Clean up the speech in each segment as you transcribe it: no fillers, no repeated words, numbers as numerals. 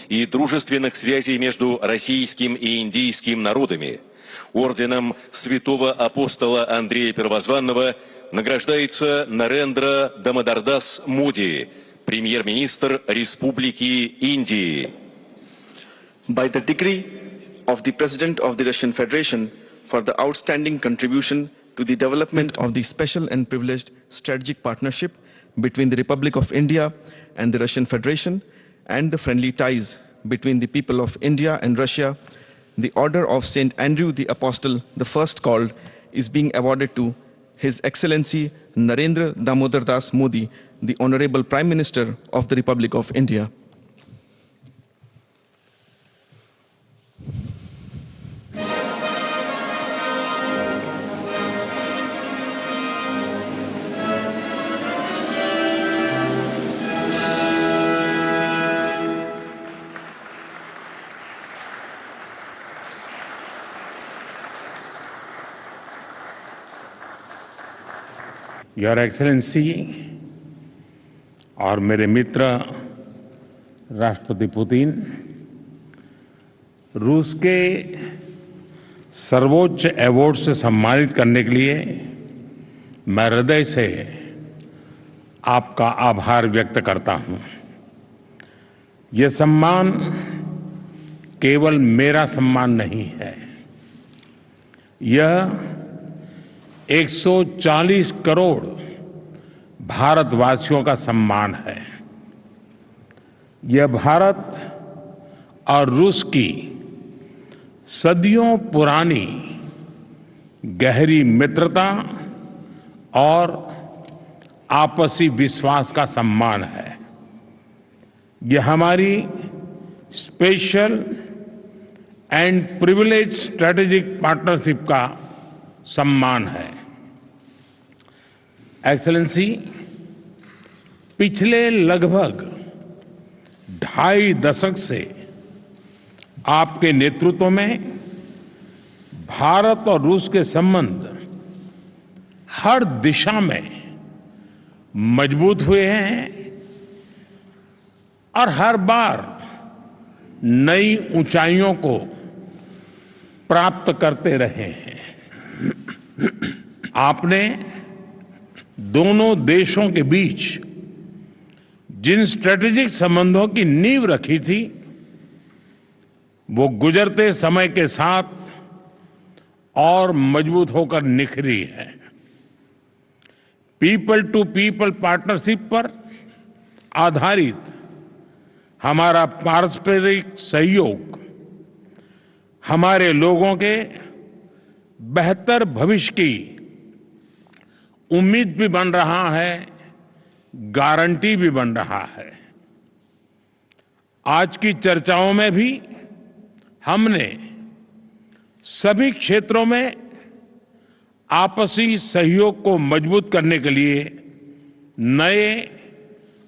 и дружественных связей между российским и индийским народами. Орденом святого апостола Андрея Первозванного награждается Нарендра Дамодардас Моди, премьер-министр Республики Индии. By the decree of the President of the Russian Federation for the outstanding contribution to the development of the special and privileged strategic partnership between the Republic of India and the Russian Federation and the friendly ties between the people of India and Russia, the Order of St. Andrew the Apostle, the first called, is being awarded to His Excellency Narendra Damodar Das Modi, the Honorable Prime Minister of the Republic of India. Your excellency और मेरे मित्र राष्ट्रपति Putin, रूस के सर्वोच्च award से सम्मानित करने के लिए मैं हृदय से आपका आभार व्यक्त करता हूं। यह सम्मान केवल मेरा सम्मान नहीं है, यह 140 करोड़ भारतवासियों का सम्मान है। यह भारत और रूस की सदियों पुरानी गहरी मित्रता और आपसी विश्वास का सम्मान है। यह हमारी special and privilege strategic partnership का सम्मान है। एक्सेलेंसी, पिछले लगभग 2.5 दशक से आपके नेतृत्व में भारत और रूस के संबंध हर दिशा में मजबूत हुए हैं और हर बार नई ऊंचाइयों को प्राप्त करते रहे हैं। आपने दोनों देशों के बीच जिन स्ट्रेटेजिक संबंधों की नींव रखी थी, वो गुजरते समय के साथ और मजबूत होकर निखरी है। पीपल टू पीपल पार्टनरशिप पर आधारित हमारा पारस्परिक सहयोग हमारे लोगों के बेहतर भविष्य की उम्मीद भी बन रहा है, गारंटी भी बन रहा है। आज की चर्चाओं में भी हमने सभी क्षेत्रों में आपसी सहयोग को मजबूत करने के लिए नए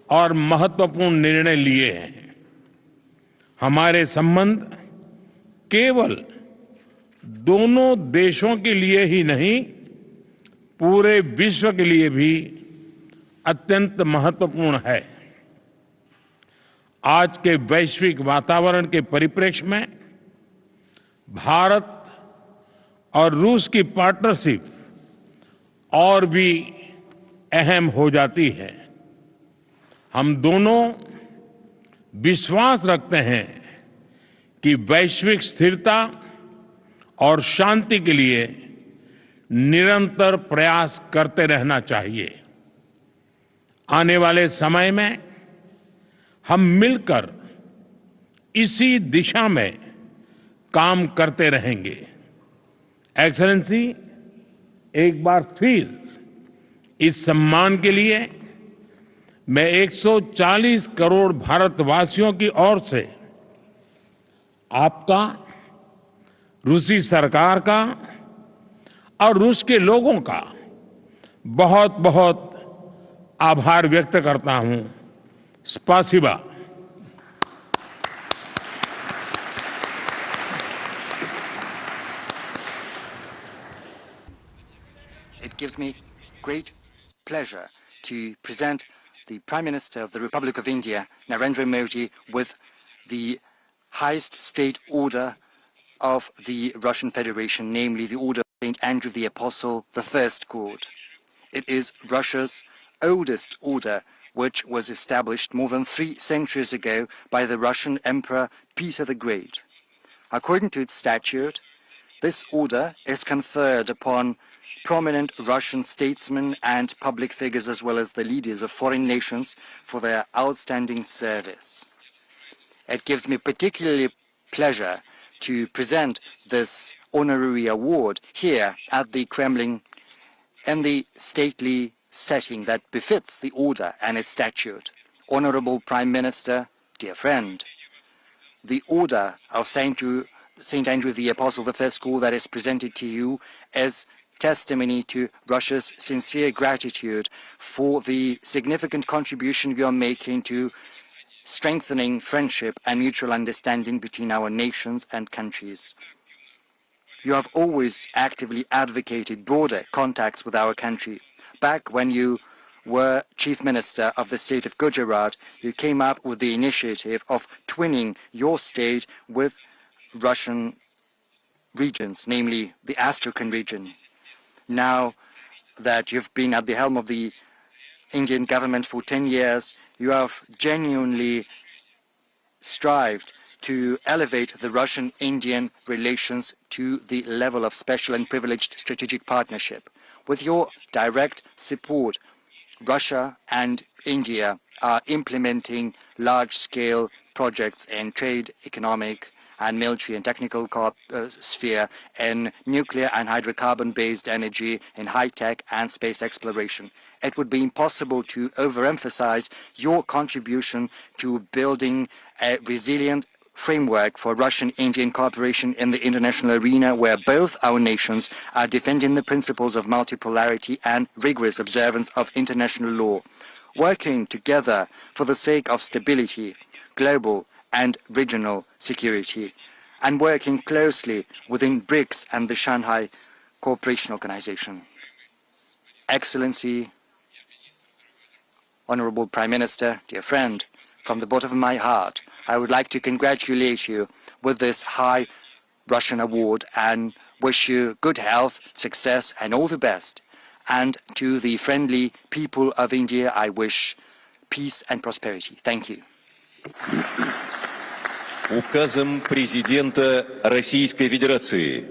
और महत्वपूर्ण निर्णय लिए हैं। हमारे संबंध केवल दोनों देशों के लिए ही नहीं, पूरे विश्व के लिए भी अत्यंत महत्वपूर्ण है। आज के वैश्विक वातावरण के परिप्रेक्ष्य में भारत और रूस की पार्टनरशिप और भी अहम हो जाती है। हम दोनों विश्वास रखते हैं कि वैश्विक स्थिरता और शांति के लिए निरंतर प्रयास करते रहना चाहिए। आने वाले समय में हम मिलकर इसी दिशा में काम करते रहेंगे। एक्सेलेंसी, एक बार फिर इस सम्मान के लिए मैं 140 करोड़ भारतवासियों की ओर से आपका, रूसी सरकार का और रूस के लोगों का बहुत बहुत आभार व्यक्त करता हूं। स्पासिबा। It gives me great pleasure to present the Prime Minister of the Republic of India, Narendra Modi, with the highest state order of the Russian Federation, namely the Order of St. Andrew the Apostle, the First Court. It is Russia's oldest order, which was established more than 3 centuries ago by the Russian Emperor Peter the Great. According to its statute, this order is conferred upon prominent Russian statesmen and public figures, as well as the leaders of foreign nations, for their outstanding service. It gives me particularly pleasure to present this honorary award here at the Kremlin in the stately setting that befits the order and its statute. Honorable Prime Minister, dear friend, the Order of St. Andrew the Apostle, the First Court, that is presented to you is testimony to Russia's sincere gratitude for the significant contribution you are making to strengthening friendship and mutual understanding between our nations and countries. You have always actively advocated broader contacts with our country. Back when you were Chief Minister of the state of Gujarat, you came up with the initiative of twinning your state with Russian regions, namely the Astrakhan region. Now that you've been at the helm of the Indian government for 10 years, you have genuinely strived to elevate the Russian-Indian relations to the level of special and privileged strategic partnership. With your direct support, Russia and India are implementing large-scale projects in trade, economic, and military and technical sphere, in nuclear and hydrocarbon-based energy, in high-tech and space exploration. It would be impossible to overemphasize your contribution to building a resilient framework for Russian-Indian cooperation in the international arena, where both our nations are defending the principles of multipolarity and rigorous observance of international law, working together for the sake of stability, global and regional security, and working closely within BRICS and the Shanghai Cooperation Organization. Excellency, Honorable Prime Minister, dear friend, from the bottom of my heart, I would like to congratulate you with this high Russian award and wish you good health, success, and all the best. And to the friendly people of India, I wish peace and prosperity. Thank you. Указом президента Российской Федерации